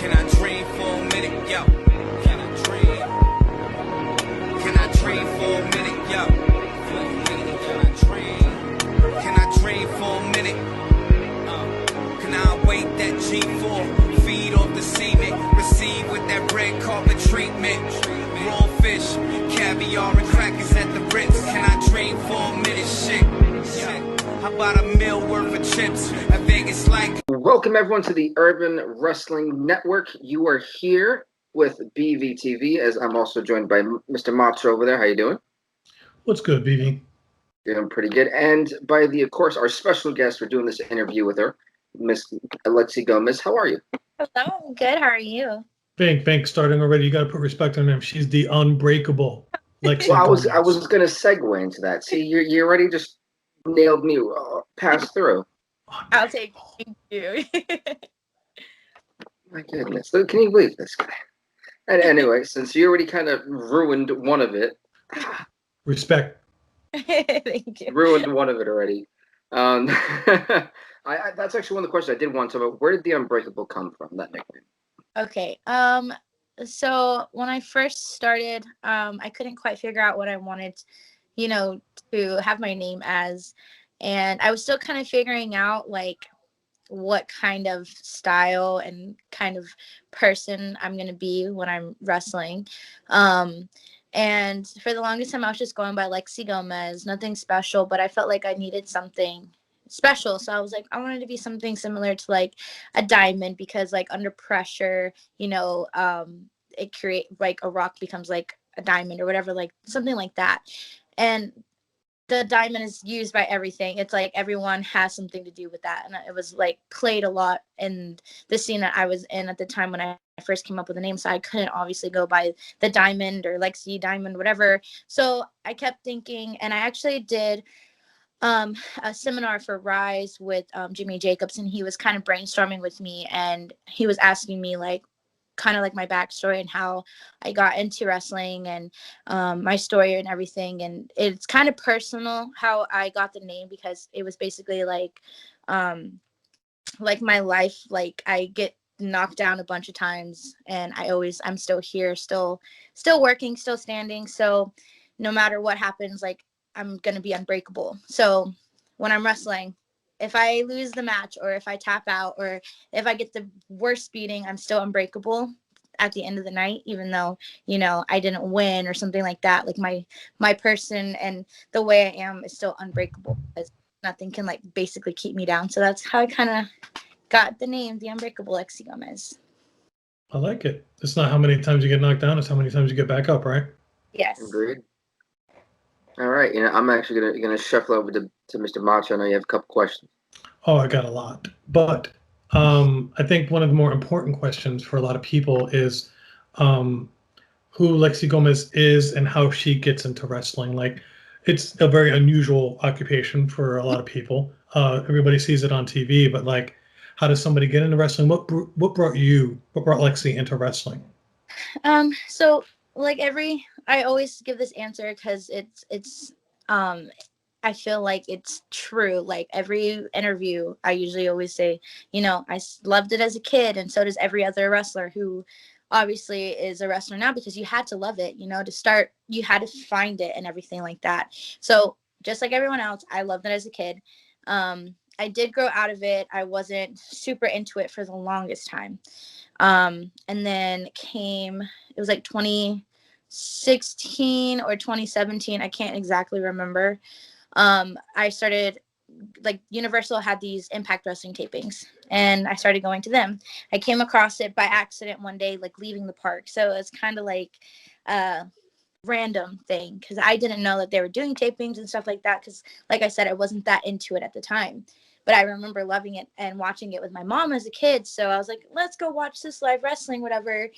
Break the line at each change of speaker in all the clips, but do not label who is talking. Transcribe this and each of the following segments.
Can I dream for a minute, yo? Can I dream? Can I dream for a minute, yo? Can I dream? Can I dream for a minute? Can I wait that G4? Feed off the semen, receive with that red carpet treatment. Raw fish, caviar and crackers at the Ritz. Can I dream for a minute, shit? How about a meal worth of chips? I think it's like.
Welcome everyone to the Urban Wrestling Network. You are here with BVTV, as I'm also joined by Mr. Macho over there. How you doing?
What's good, BV?
Doing pretty good. And by of course, our special guest, we're doing this interview with her, Miss Lexi Gomez. How are you?
Hello, I'm good. How are you?
Bank, starting already. You got to put respect on him. She's the unbreakable Lexi.
Well,
Gomez.
I was going to segue into that. See, you already just nailed me, passed through.
I'll take thank you.
My goodness, can you believe this guy? And anyway, since you already kind of ruined one of it,
respect.
Thank you.
Ruined one of it already. That's actually one of the questions I did want to know. Where did the Unbreakable come from? That nickname.
Okay. So when I first started, I couldn't quite figure out what I wanted, to have my name as, and I was still kind of figuring out like what kind of style and kind of person I'm going to be when I'm wrestling. And for the longest time, I was just going by Lexi Gomez, nothing special, but I felt like I needed something special. So I was like, I wanted to be something similar to like a diamond, because like under pressure, it create like a rock becomes like a diamond or whatever, like something like that. And the diamond is used by everything. It's like everyone has something to do with that. And it was like played a lot in the scene that I was in at the time when I first came up with a name. So I couldn't obviously go by the diamond or Lexi Diamond, whatever. So I kept thinking, and I actually did a seminar for Ryzin with Jimmy Jacobs, and he was kind of brainstorming with me, and he was asking me like kind of like my backstory and how I got into wrestling and my story and everything. And it's kind of personal how I got the name, because it was basically like my life. Like I get knocked down a bunch of times, and I'm still here, still working, still standing. So no matter what happens, like I'm going to be unbreakable. So when I'm wrestling, if I lose the match or if I tap out or if I get the worst beating, I'm still unbreakable at the end of the night, even though, I didn't win or something like that. Like my person and the way I am is still unbreakable, because nothing can like basically keep me down. So that's how I kind of got the name, the Unbreakable Lexi Gomez.
I like it. It's not how many times you get knocked down, it's how many times you get back up, right?
Yes.
Agreed. All right, I'm actually gonna shuffle over to Mr. Macho. I know you have a couple questions.
Oh, I got a lot, but I think one of the more important questions for a lot of people is who Lexi Gomez is and how she gets into wrestling. Like, it's a very unusual occupation for a lot of people. Everybody sees it on TV, but like, how does somebody get into wrestling? What brought Lexi into wrestling?
So like I always give this answer because it's I feel like it's true. Like every interview, I usually always say, I loved it as a kid, and so does every other wrestler who obviously is a wrestler now, because you had to love it, to start, you had to find it and everything like that. So just like everyone else, I loved it as a kid. I did grow out of it. I wasn't super into it for the longest time. And then it was like 2016 or 2017. I can't exactly remember. I started, like, Universal had these Impact Wrestling tapings, and I started going to them. I came across it by accident one day, like leaving the park. So it's kind of like a random thing, because I didn't know that they were doing tapings and stuff like that, because like I said, I wasn't that into it at the time. But I remember loving it and watching it with my mom as a kid. So I was like, let's go watch this live wrestling, whatever.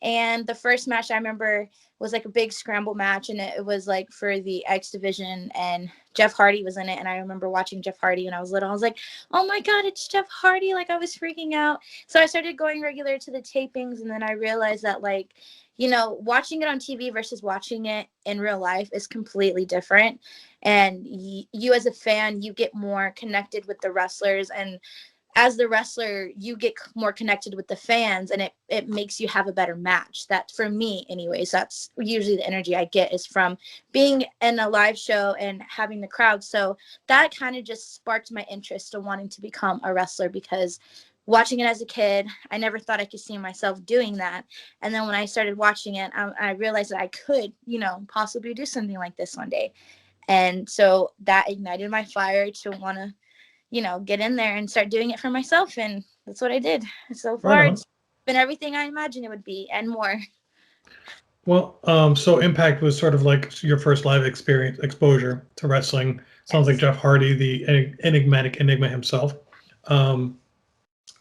And the first match I remember was like a big scramble match, and it was like for the X division, and Jeff Hardy was in it. And I remember watching Jeff Hardy when I was little. I was like, oh my God, it's Jeff Hardy. Like, I was freaking out. So I started going regular to the tapings, and then I realized that, like, watching it on TV versus watching it in real life is completely different. And you as a fan, you get more connected with the wrestlers. And as the wrestler, you get more connected with the fans, and it makes you have a better match. That, for me anyways, that's usually the energy I get, is from being in a live show and having the crowd. So that kind of just sparked my interest in wanting to become a wrestler, because watching it as a kid, I never thought I could see myself doing that. And then when I started watching it, I realized that I could, possibly do something like this one day. And so that ignited my fire to want to, get in there and start doing it for myself. And that's what I did. So far,
Right on.
it's been everything I imagined it would be and more.
Well, so Impact was sort of like your first live exposure to wrestling. Sounds like
Yes.
Jeff Hardy, the enigmatic Enigma himself,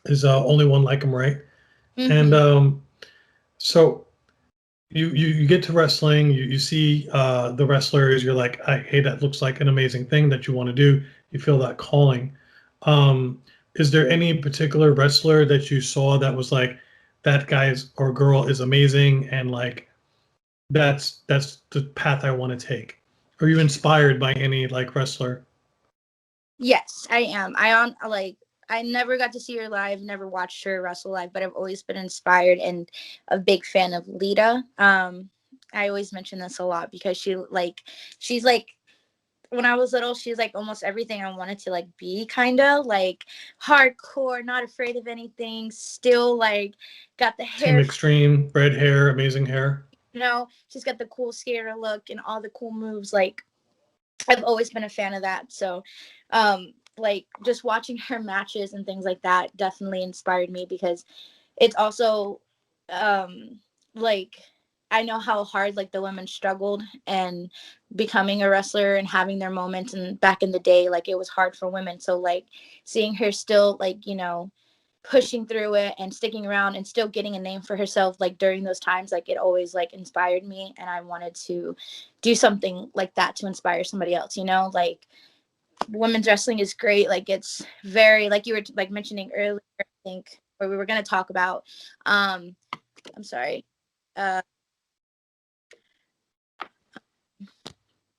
is only one like him, right?
Mhm.
And so you get to wrestling, you see the wrestlers, you're like, hey, that looks like an amazing thing that you want to do. You feel that calling. Is there any particular wrestler that you saw that was like, that guy or girl is amazing, and like that's the path I want to take? Are you inspired by any like wrestler?
Yes, I am. I never got to see her live, never watched her wrestle live, but I've always been inspired and a big fan of Lita. I always mention this a lot because she's like, when I was little, she's like almost everything I wanted to like be, kind of like hardcore, not afraid of anything, still like got the
Team
hair,
Extreme, red hair, amazing hair.
she's got the cool skater look and all the cool moves. Like, I've always been a fan of that. So, like, just watching her matches and things like that definitely inspired me, because it's also, like, I know how hard like the women struggled and becoming a wrestler and having their moments, and back in the day, like, it was hard for women. So like seeing her still like, pushing through it and sticking around and still getting a name for herself, like during those times, like it always like inspired me, and I wanted to do something like that to inspire somebody else. Like, women's wrestling is great. Like, it's very, like you were like mentioning earlier, I think, or we were going to talk about, I'm sorry,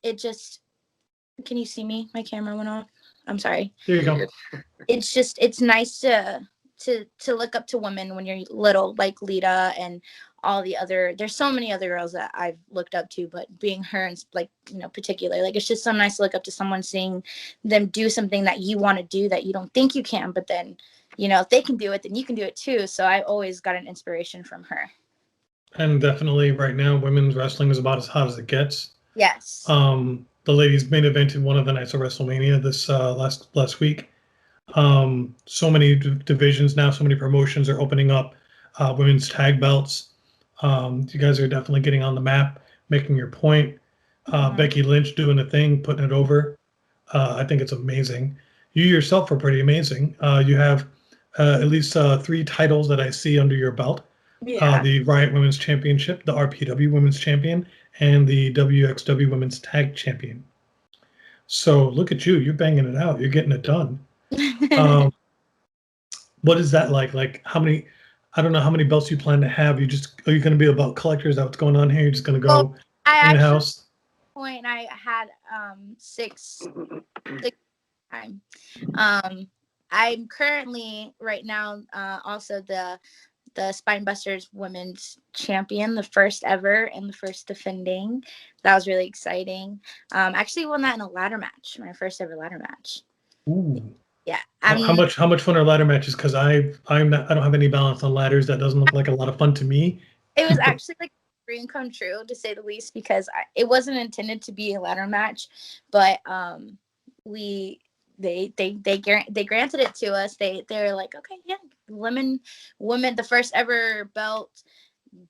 it just, can you see me? My camera went off. I'm sorry.
There you
You're
go.
good.
It's nice to look up to women when you're little, like Lita and all the other, there's so many other girls that I've looked up to, but being her and like, particular, like, it's just so nice to look up to someone, seeing them do something that you want to do that you don't think you can, but then, if they can do it, then you can do it too. So I always got an inspiration from her.
And definitely right now, women's wrestling is about as hot as it gets.
Yes.
The ladies main evented one of the nights of WrestleMania this last week. So many divisions now, so many promotions are opening up women's tag belts. You guys are definitely getting on the map, making your point. Becky Lynch doing a thing, putting it over. I think it's amazing. You yourself are pretty amazing. You have at least 3 titles that I see under your belt.
Yeah.
The Riot Women's Championship, the RPW Women's Champion, and the WXW Women's Tag Champion. So look at you, you're banging it out. You're getting it done. What is that like? Like, how many, I don't know how many belts you plan to have. Are you going to be about collectors? Is that what's going on here? You're just going to go in-house?
Point, I had 6 time. I'm currently right now also the Spinebusters Women's Champion, the first ever and the first defending. That was really exciting. Actually won that in a ladder match, my first ever ladder match.
Ooh.
Yeah.
How much fun are ladder matches? Because I don't have any balance on ladders. That doesn't look like a lot of fun to me.
It was actually like a dream come true, to say the least, because it wasn't intended to be a ladder match, but they granted it to us. They're like, okay, yeah, women, the first ever belt,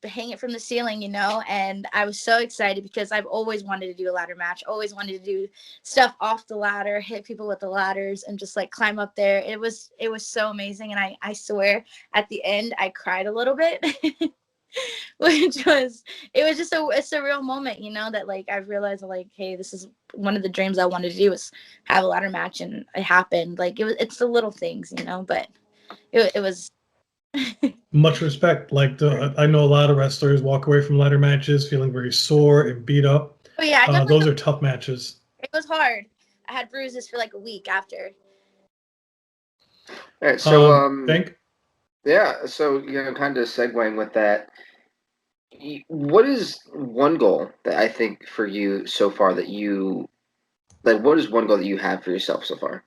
hang it from the ceiling, and I was so excited because I've always wanted to do a ladder match, always wanted to do stuff off the ladder, hit people with the ladders and just like climb up there. It was so amazing, and I swear at the end I cried a little bit. Which was, it was just a surreal moment, that like I realized like, hey, this is one of the dreams I wanted to do, was have a ladder match, and it happened. Like, it's the little things, but it was
Much respect. Like, I know a lot of wrestlers walk away from ladder matches feeling very sore and beat up.
oh yeah,
those are tough matches.
it was hard. I had bruises for like a week after.
All right, so
Think?
yeah, so kind of segueing with that, what is one goal that I think for you so far that you like? What is one goal that you have for yourself so far?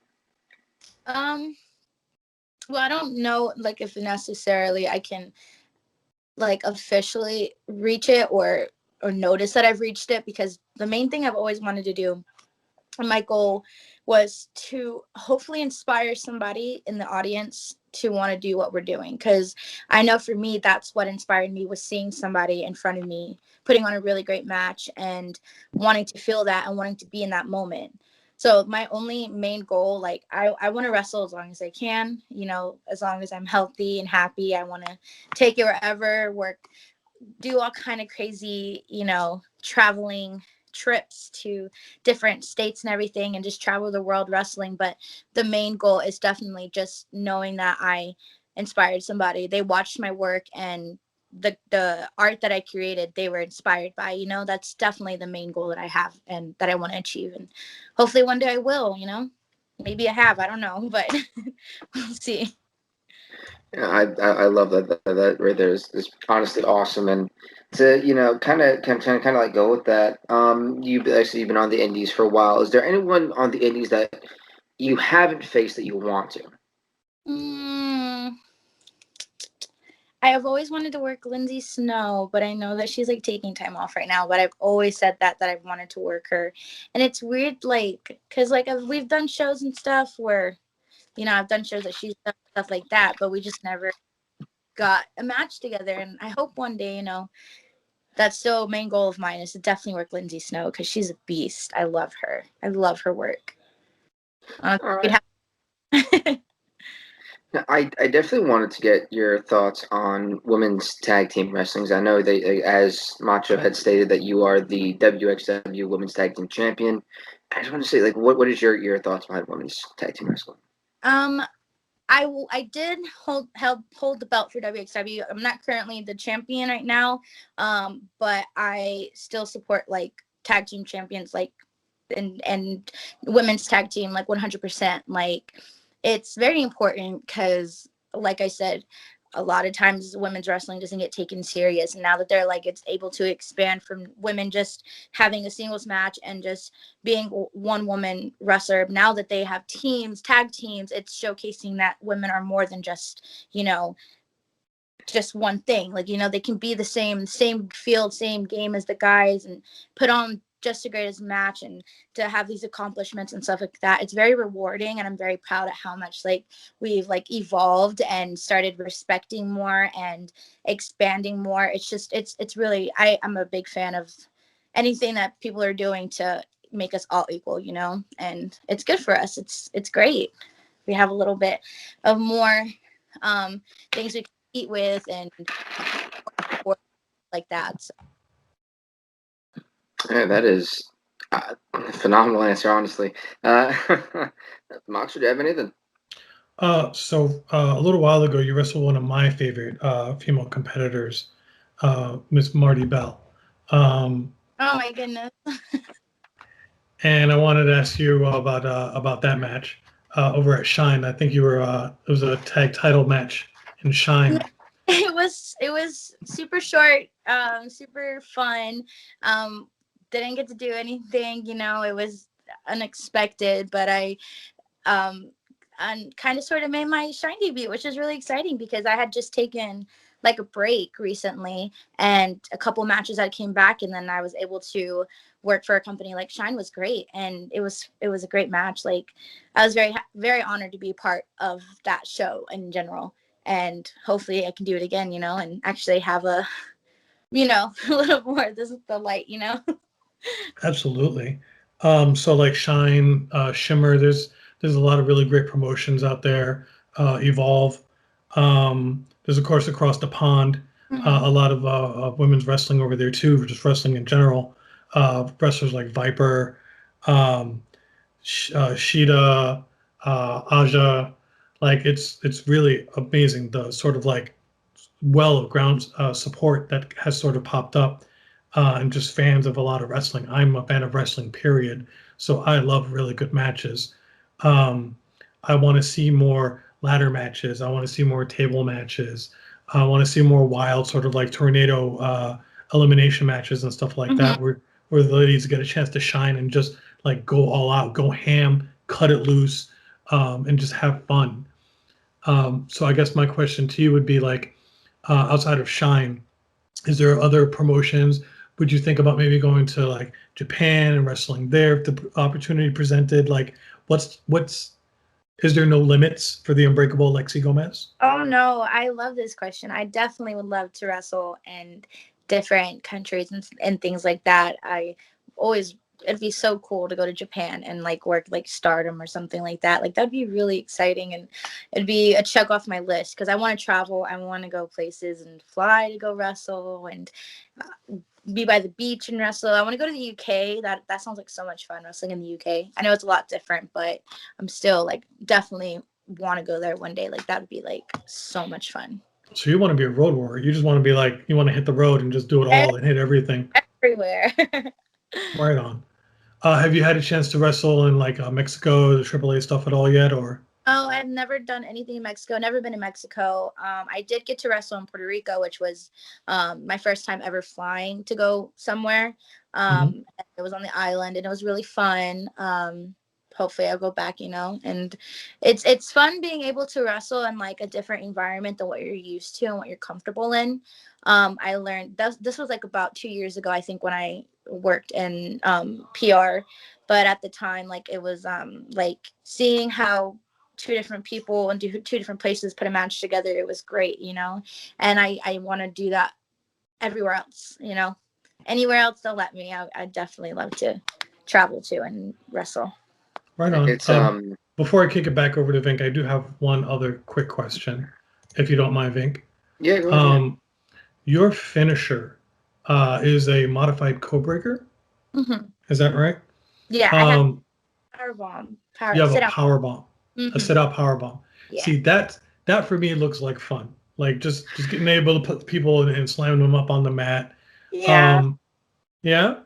Well, I don't know, like, if necessarily I can, like, officially reach it or notice that I've reached it, because the main thing I've always wanted to do, and my goal was to hopefully inspire somebody in the audience to want to do what we're doing. Because I know for me, that's what inspired me, was seeing somebody in front of me putting on a really great match and wanting to feel that and wanting to be in that moment. So my only main goal, like, I want to wrestle as long as I can, as long as I'm healthy and happy. I want to take it wherever, work, do all kind of crazy, traveling trips to different states and everything, and just travel the world wrestling. But the main goal is definitely just knowing that I inspired somebody. They watched my work, and the art that I created, they were inspired by. That's definitely the main goal that I have and that I want to achieve. And hopefully one day I will. Maybe I have, I don't know, but we'll see.
Yeah, I love that right there is honestly awesome, and to kind of like go with that. You've actually been on the Indies for a while. Is there anyone on the Indies that you haven't faced that you want to?
I have always wanted to work Lindsay Snow, but I know that she's like taking time off right now. But I've always said that I've wanted to work her, and it's weird, like, cause like we've done shows and stuff where, I've done shows that she's done, stuff like that, but we just never got a match together. And I hope one day, that's still a main goal of mine, is to definitely work Lindsay Snow, because she's a beast. I love her. I love her work.
All right. I definitely wanted to get your thoughts on women's tag team wrestling. I know that, as Macho had stated, that you are the WXW Women's Tag Team Champion. I just want to say, like, what is your thoughts behind women's tag team wrestling?
I did hold the belt for WXW. I'm not currently the champion right now, but I still support, like, tag team champions, like, and women's tag team, like, 100%. Like, it's very important because, like I said, a lot of times women's wrestling doesn't get taken serious. And now that they're, like, it's able to expand from women just having a singles match and just being one woman wrestler, now that they have teams, tag teams, it's showcasing that women are more than just, just one thing. Like, they can be the same field, same game as the guys, and put on just the greatest match, and to have these accomplishments and stuff like that. It's very rewarding, and I'm very proud at how much, like, we've, like, evolved and started respecting more and expanding more. It's just, it's really, I'm a big fan of anything that people are doing to make us all equal, and it's good for us. It's great. We have a little bit of more things we can eat with and like that. So.
Yeah, that is a phenomenal answer, honestly. Mox, do you have anything?
So a little while ago, you wrestled one of my favorite female competitors, Miss Marty Bell.
Oh my goodness.
And I wanted to ask you about that match over at Shine. I think you were it was a tag title match in Shine.
It was super short, super fun. Didn't get to do anything, it was unexpected, but I and kind of sort of made my Shine debut, which is really exciting because I had just taken, like, a break recently, and a couple matches that came back, and then I was able to work for a company like Shine. Was great, and it was a great match. Like, I was very, very honored to be part of that show in general, and hopefully I can do it again, and actually have a, a little more, this is the light,
Absolutely. So like Shine, Shimmer, there's a lot of really great promotions out there. Evolve. There's, of course, across the pond, a lot of women's wrestling over there too, just wrestling in general. Wrestlers like Viper, Sheeta, Aja. Like, it's really amazing, the sort of, like, well of ground support that has sort of popped up, and just fans of a lot of wrestling. I'm a fan of wrestling, period. So I love really good matches. I want to see more ladder matches. I want to see more table matches. I want to see more wild sort of like tornado elimination matches and stuff like that, where the ladies get a chance to shine and just like go all out, go ham, cut it loose, and just have fun. So I guess my question to you would be like, outside of Shine, is there other promotions? Would you think about maybe going to like Japan and wrestling there if the opportunity presented? Like, what's is there no limits for the unbreakable Lexi Gomez?
Oh no, I love this question. I definitely would love to wrestle in different countries and things like that. I always it'd be so cool to go to Japan and like work like Stardom or something like that. Like that'd be really exciting and it'd be a check off my list because I want to travel. I want to go places and fly to go wrestle and be by the beach and wrestle. I want to go to the UK. That sounds like so much fun, wrestling in the UK. I know it's a lot different, but I'm still like definitely want to go there one day. Like that would be like so much fun.
So you want to be a road warrior? You just want to be like you want to hit the road and just do it all and hit everything
everywhere.
Right on. Have you had a chance to wrestle in like Mexico, the AAA stuff at all yet, or?
Oh, I've never done anything in Mexico. Never been in Mexico. I did get to wrestle in Puerto Rico, which was my first time ever flying to go somewhere. It was on the island, and it was really fun. Hopefully, I'll go back. And it's fun being able to wrestle in like a different environment than what you're used to and what you're comfortable in. I learned this was like about 2 years ago, I think, when I worked in PR. But at the time, like it was like seeing how two different people and two different places put a match together. It was great, and I want to do that everywhere else, anywhere else they'll let me. I definitely love to travel to and wrestle.
Right on.
It's
Before I kick it back over to Vink, I do have one other quick question, if you don't mind, Vink.
Yeah, go ahead.
Your finisher is a modified codebreaker. Is that right?
Yeah, I have power bomb.
You have a power bomb. A sit-out power bomb.
Yeah.
See, that for me looks like fun. Like just getting able to put people and slam them up on the mat.
Yeah.
Yeah.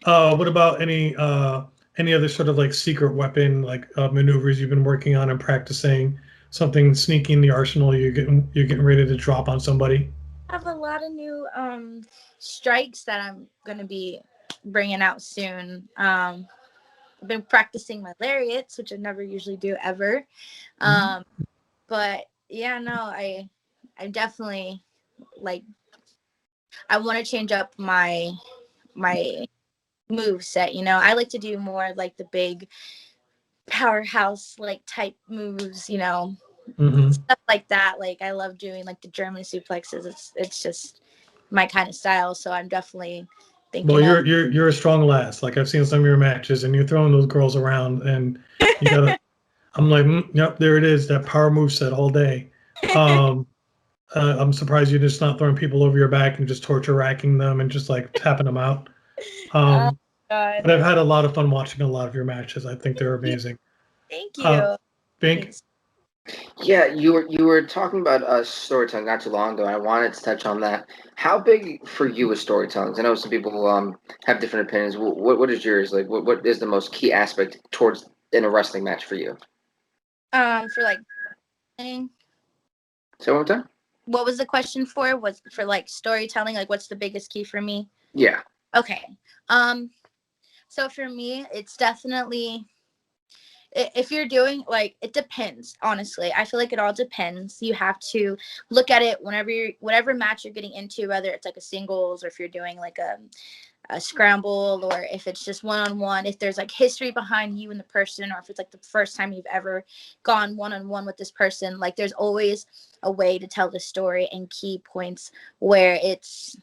What about any other sort of like secret weapon like maneuvers you've been working on and practicing? Something sneaky in the arsenal you're getting ready to drop on somebody?
I have a lot of new strikes that I'm gonna be bringing out soon. I've been practicing my lariats, which I never usually do ever. But yeah, no, I definitely like, I want to change up my move set. I like to do more like the big powerhouse like type moves, stuff like that. Like I love doing like the German suplexes. It's just my kind of style. So I'm definitely thinking.
Well, you're a strong lass. Like I've seen some of your matches, and you're throwing those girls around, and you gotta. I'm like, yep, there it is. That power move set all day. I'm surprised you're just not throwing people over your back and just torture racking them and just like tapping them out. But I've had a lot of fun watching a lot of your matches. I think they're amazing.
Thank you.
Vink?
Yeah, you were talking about storytelling not too long ago, and I wanted to touch on that. How big for you is storytelling? I know some people have different opinions. What is yours? Like, what is the most key aspect towards in a wrestling match for you?
For like,
say one more time.
What was the question for? Was for like storytelling? Like, what's the biggest key for me?
Yeah.
Okay. So for me, it's definitely, if you're doing like, it depends, honestly. I feel like it all depends. You have to look at it whatever match you're getting into, whether it's like a singles or if you're doing like a scramble, or if it's just one-on-one, if there's like history behind you and the person, or if it's like the first time you've ever gone one-on-one with this person. Like there's always a way to tell the story and key points where it's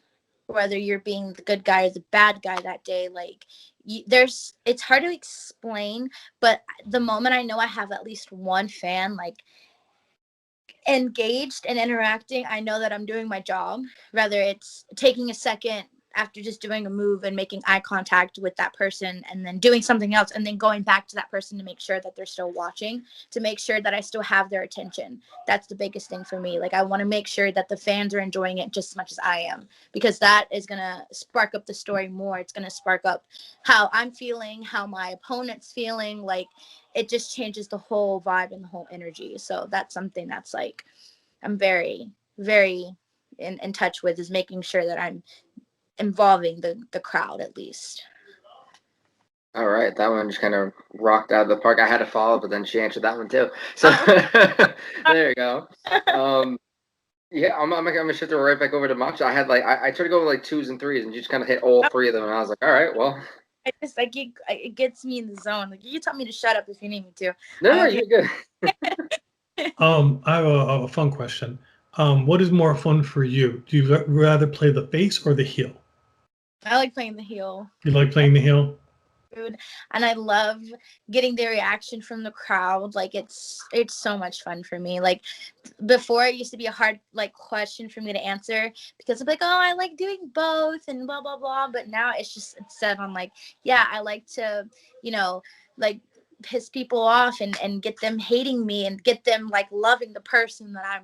whether you're being the good guy or the bad guy that day. Like it's hard to explain, but the moment I know I have at least one fan like engaged and interacting, I know that I'm doing my job. Whether it's taking a second after just doing a move and making eye contact with that person and then doing something else and then going back to that person to make sure that they're still watching, to make sure that I still have their attention. That's the biggest thing for me. Like, I want to make sure that the fans are enjoying it just as much as I am, because that is going to spark up the story more. It's going to spark up how I'm feeling, how my opponent's feeling. Like, it just changes the whole vibe and the whole energy. So that's something that's like, I'm very, very in touch with, is making sure that I'm involving the crowd at least.
All right, that one just kind of rocked out of the park. I had to follow, but then she answered that one too. So there you go. Yeah, I'm gonna shift it right back over to Matcha. I had I tried to go with like 2s and 3s, and you just kind of hit all 3 of them, and I was like, all right, well.
I just like it gets me in the zone. Like, you tell me to shut up if you need me to.
No, you're good.
I have a fun question. What is more fun for you? Do you rather play the face or the heel?
I like playing the heel.
You like playing the heel?
And I love getting the reaction from the crowd. Like, it's so much fun for me. Like, before, it used to be a hard like question for me to answer, because I'm like, oh, I like doing both and blah blah blah. But now it's set on like, yeah, I like to, like, piss people off and get them hating me and get them like loving the person that I'm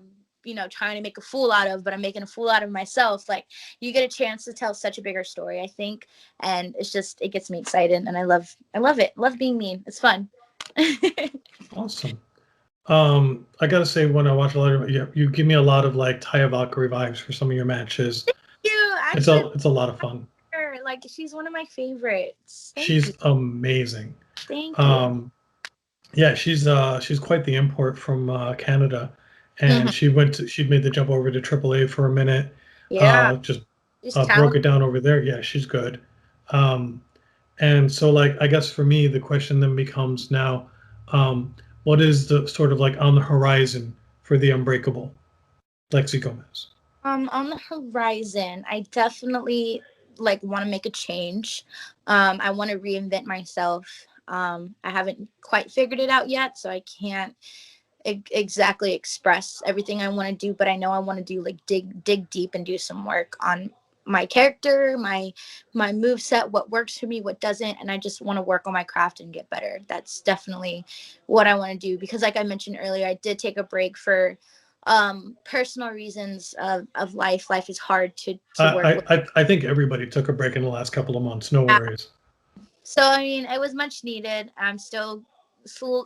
trying to make a fool out of, but I'm making a fool out of myself. Like, you get a chance to tell such a bigger story, I think. And it gets me excited, and I love it. Love being mean. It's fun.
Awesome. I gotta say, when I watch a lot of you give me a lot of like Taya Valkyrie vibes for some of your matches.
Thank you. Actually,
it's a lot of fun.
Like, she's one of my favorites.
She's amazing.
Thank you.
Yeah, she's quite the import from Canada. And she made the jump over to AAA for a minute.
Yeah.
Just broke it down over there. Yeah, she's good. And so, like, I guess for me, the question then becomes now, what is the sort of like on the horizon for the Unbreakable, Lexi Gomez?
On the horizon, I definitely like want to make a change. I want to reinvent myself. I haven't quite figured it out yet, so I can't exactly express everything I want to do, but I know I want to do like dig deep and do some work on my character, my move set, what works for me, what doesn't, and I just want to work on my craft and get better. That's definitely what I want to do, because like I mentioned earlier, I did take a break for personal reasons of life. Life is hard to work with.
I think everybody took a break in the last couple of months. No worries.
So I mean, it was much needed. I'm still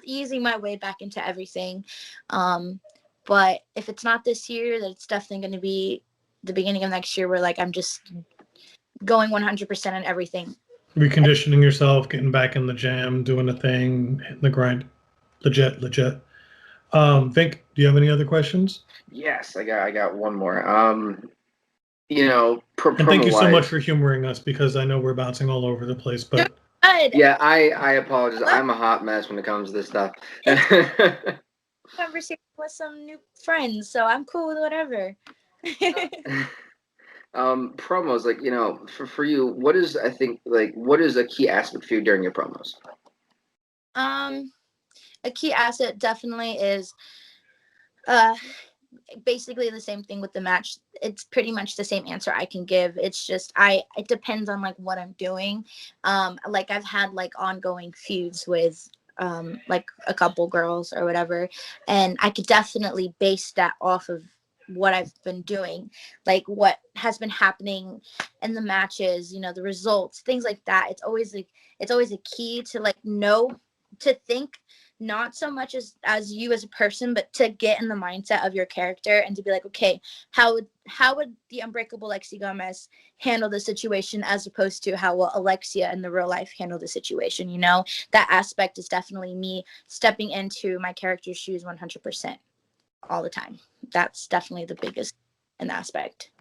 easing my way back into everything, but if it's not this year, then it's definitely going to be the beginning of next year, where like I'm just going 100% on everything.
Reconditioning yourself, getting back in the jam, doing the thing, hitting the grind. Legit. Vink, do you have any other questions?
Yes, I got one more. And
thank you so much for humoring us, because I know we're bouncing all over the place, but
yeah, I apologize. I'm a hot mess when it comes to this stuff.
Conversation with some new friends, so I'm cool with whatever.
Promos, like, for you, what is a key aspect for you during your promos?
A key asset definitely is basically the same thing with the match. It's pretty much the same answer I can give. It's just it depends on like what I'm doing. Like, I've had like ongoing feuds with like a couple girls or whatever, and I could definitely base that off of what I've been doing, like what has been happening in the matches, the results, things like that. It's always a key to like know, to think not so much as you as a person, but to get in the mindset of your character and to be like, okay, how would the Unbreakable Lexi Gomez handle the situation, as opposed to how will Alexia in the real life handle the situation? That aspect is definitely me stepping into my character's shoes 100% all the time. That's definitely the biggest aspect.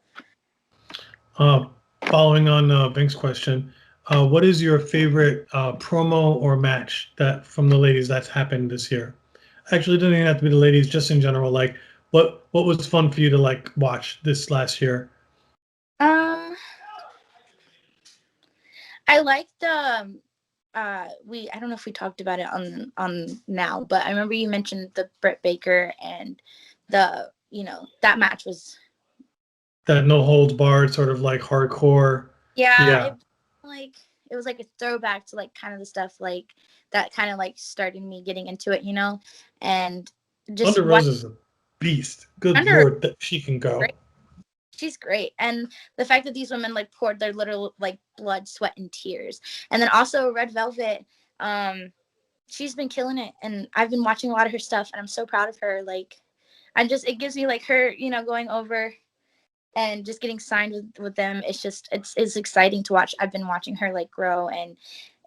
Following on Vink's question, what is your favorite promo or match that from the ladies that's happened this year? Actually, it doesn't even have to be the ladies, just in general. Like, what was fun for you to like watch this last year?
I like the I don't know if we talked about it on now, but I remember you mentioned the Brit Baker, and the that match was
that no holds barred, sort of like hardcore.
Yeah,
Yeah.
it was like a throwback to like kind of the stuff like that kind of like started me getting into it, and just
Thunder
what
Rosa is a beast. Good
under
lord, that she can go.
great. She's great. And the fact that these women like poured their literal like blood, sweat, and tears. And then also Red Velvet, she's been killing it. And I've been watching a lot of her stuff and I'm so proud of her. Like it gives me like her, going over and just getting signed with them. It's exciting to watch. I've been watching her like grow and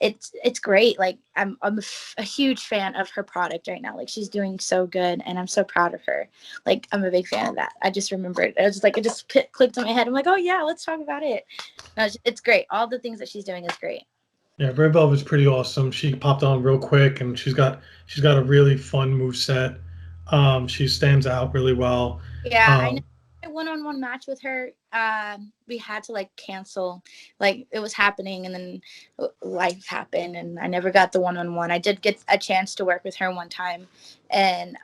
it's great. Like I'm a huge fan of her product right now. Like she's doing so good and I'm so proud of her. Like I'm a big fan of that. I just remembered. It just clicked in my head. I'm like, oh yeah, let's talk about it. No, it's great. All the things that she's doing is great.
Yeah, Red Velvet's pretty awesome. She popped on real quick, and she's got a really fun move set. She stands out really well.
Yeah, I know.
Um,
A one-on-one match with her, we had to like cancel. Like it was happening, and then life happened, and I never got the one-on-one. I did get a chance to work with her one time, and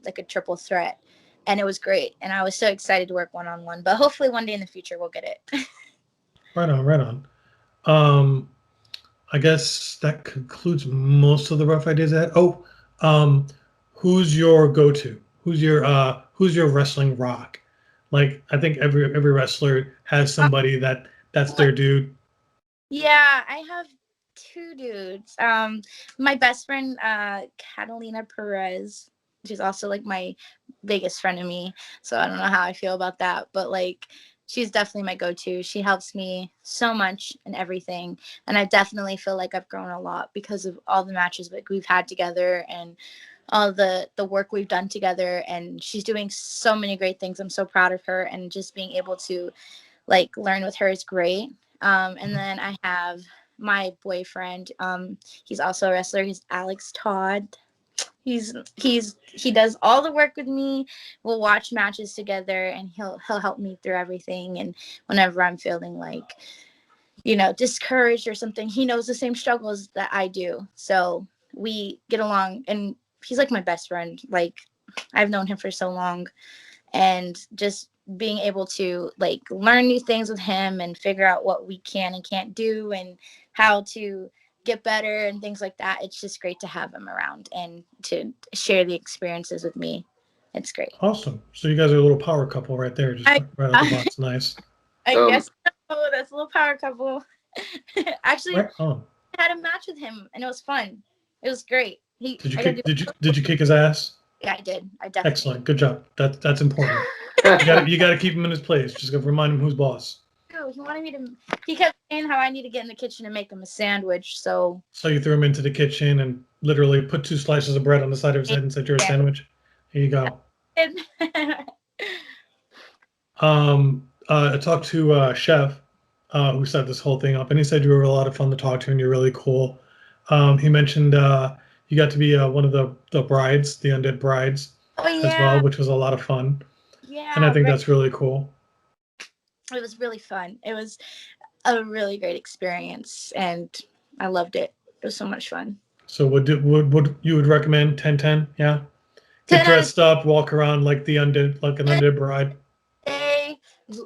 like a triple threat, and it was great. And I was so excited to work one-on-one. But hopefully, one day in the future, we'll get it.
right on, right on. I guess that concludes most of the rough ideas. Who's your go-to? Who's your wrestling rock? Like I think every wrestler has somebody that's their dude.
Yeah, I have two dudes. My best friend, Catalina Perez. She's also like my biggest friend of me. So I don't know how I feel about that, but like she's definitely my go-to. She helps me so much in everything, and I definitely feel like I've grown a lot because of all the matches that we've had together and all the work we've done together. And she's doing so many great things. I'm so proud of her, and just being able to like learn with her is great. And then I have my boyfriend. He's also a wrestler. He's Alex Todd. He does all the work with me. We'll watch matches together, and he'll help me through everything. And whenever I'm feeling like, discouraged or something, he knows the same struggles that I do. So we get along, and he's like my best friend. Like I've known him for so long, and just being able to like learn new things with him and figure out what we can and can't do and how to get better and things like that. It's just great to have him around and to share the experiences with me. It's great.
Awesome. So you guys are a little power couple right there, just right out the box. Nice.
I guess that's a little power couple. Actually,
right on.
I had a match with him and it was fun. It was great.
Did you kick his ass?
Yeah, I did. I definitely.
Excellent. Good job. That's important. You got to keep him in his place. Just gotta remind him who's boss.
Oh, he wanted me to. He kept saying how I need to get in the kitchen and make him a sandwich. So
you threw him into the kitchen and literally put 2 slices of bread on the side of his head and said, "You're a sandwich." Here you go. I talked to Chef, who set this whole thing up, and he said you were a lot of fun to talk to and you're really cool. He mentioned you got to be one of the brides, the undead brides, as well, which was a lot of fun.
Yeah,
and I think that's really cool.
It was really fun. It was a really great experience, and I loved it. It was so much fun.
So would you would recommend 10-10? Yeah, get dressed up, walk around like an undead bride.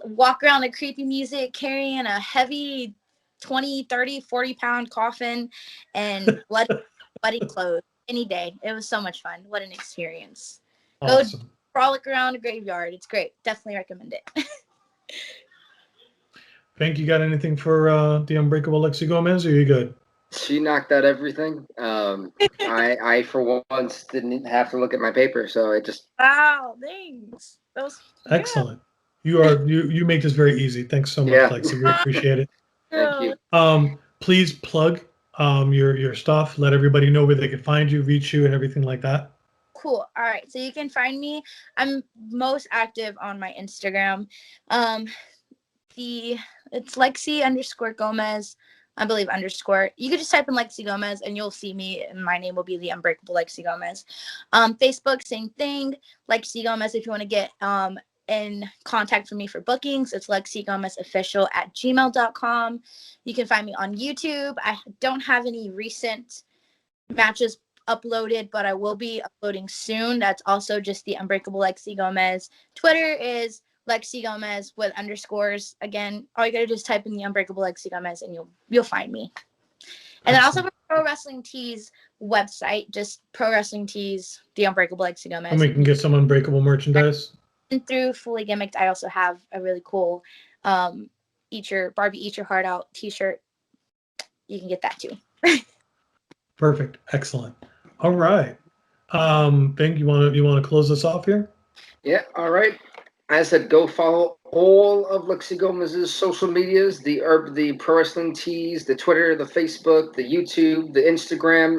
Walk around to creepy music, carrying a heavy 20, 30, 40-pound coffin and bloody clothes any day. It was so much fun. What an experience.
Awesome.
Go frolic around a graveyard. It's great. Definitely recommend it.
Pink, you got anything for the unbreakable Lexi Gomez, or are you good?
She knocked out everything. I for once didn't have to look at my paper, so I just.
Wow, thanks. That was
excellent. You make this very easy. Thanks so much, Lexi. We appreciate it.
Thank you.
Please plug your stuff. Let everybody know where they can find you, reach you, and everything like that.
Cool. All right. So you can find me. I'm most active on my Instagram. It's Lexi_Gomez. I believe _. You could just type in Lexi Gomez and you'll see me, and my name will be the unbreakable Lexi Gomez. Facebook, same thing. Lexi Gomez. If you want to get in contact with me for bookings, it's LexiGomezOfficial@gmail.com. You can find me on YouTube. I don't have any recent matches uploaded, but I will be uploading soon. That's also just the unbreakable Lexi Gomez. Twitter is Lexi Gomez with underscores. Again, all you gotta do is type in the Unbreakable Lexi Gomez and you'll find me. And then I also have a Pro Wrestling Tees website, just Pro Wrestling Tees, the Unbreakable Lexi Gomez.
And we can get some Unbreakable merchandise.
And through Fully Gimmicked, I also have a really cool Barbie Eat Your Heart Out t-shirt. You can get that too.
Perfect. Excellent. All right. Bing, you want to close us off here?
Yeah. All right. As I said, go follow all of Lexi Gomez's social medias: the Pro Wrestling Tees, the Twitter, the Facebook, the YouTube, the Instagram,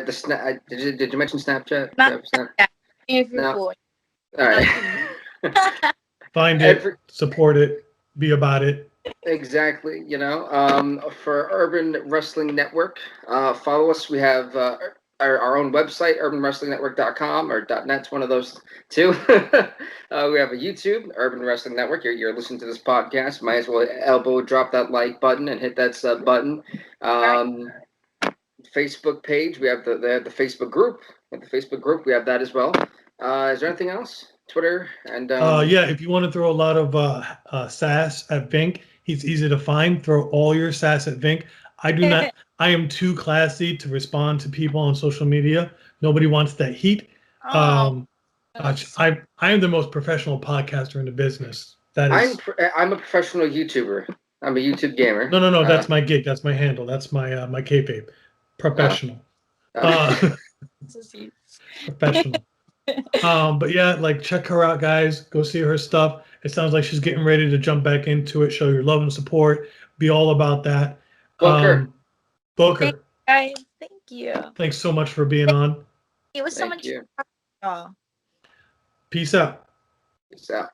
the Snap. Did you mention Snapchat?
Not Snapchat. If you're
No.
cool.
All right.
Find it, support it, be about it.
Exactly. For Urban Wrestling Network, follow us. We have our own website, urbanwrestlingnetwork.com or .net, one of those two. We have a YouTube, Urban Wrestling Network. You're listening to this podcast. Might as well drop that like button and hit that sub button. Facebook page. We have the Facebook group. We have that as well. Is there anything else? Twitter and
yeah, if you want to throw a lot of sass at Vink, he's easy to find. Throw all your sass at Vink. I do not. I am too classy to respond to people on social media. Nobody wants that heat. I am the most professional podcaster in the business. That is.
I'm a professional YouTuber. I'm a YouTube gamer.
No. That's my gig. That's my handle. That's my my kayfabe. Professional. Professional. But yeah, like check her out, guys. Go see her stuff. It sounds like she's getting ready to jump back into it. Show your love and support. Be all about that. Booker.
Guys, thank you.
Thanks so much for being on.
It was so much fun.
Peace out.
Peace out.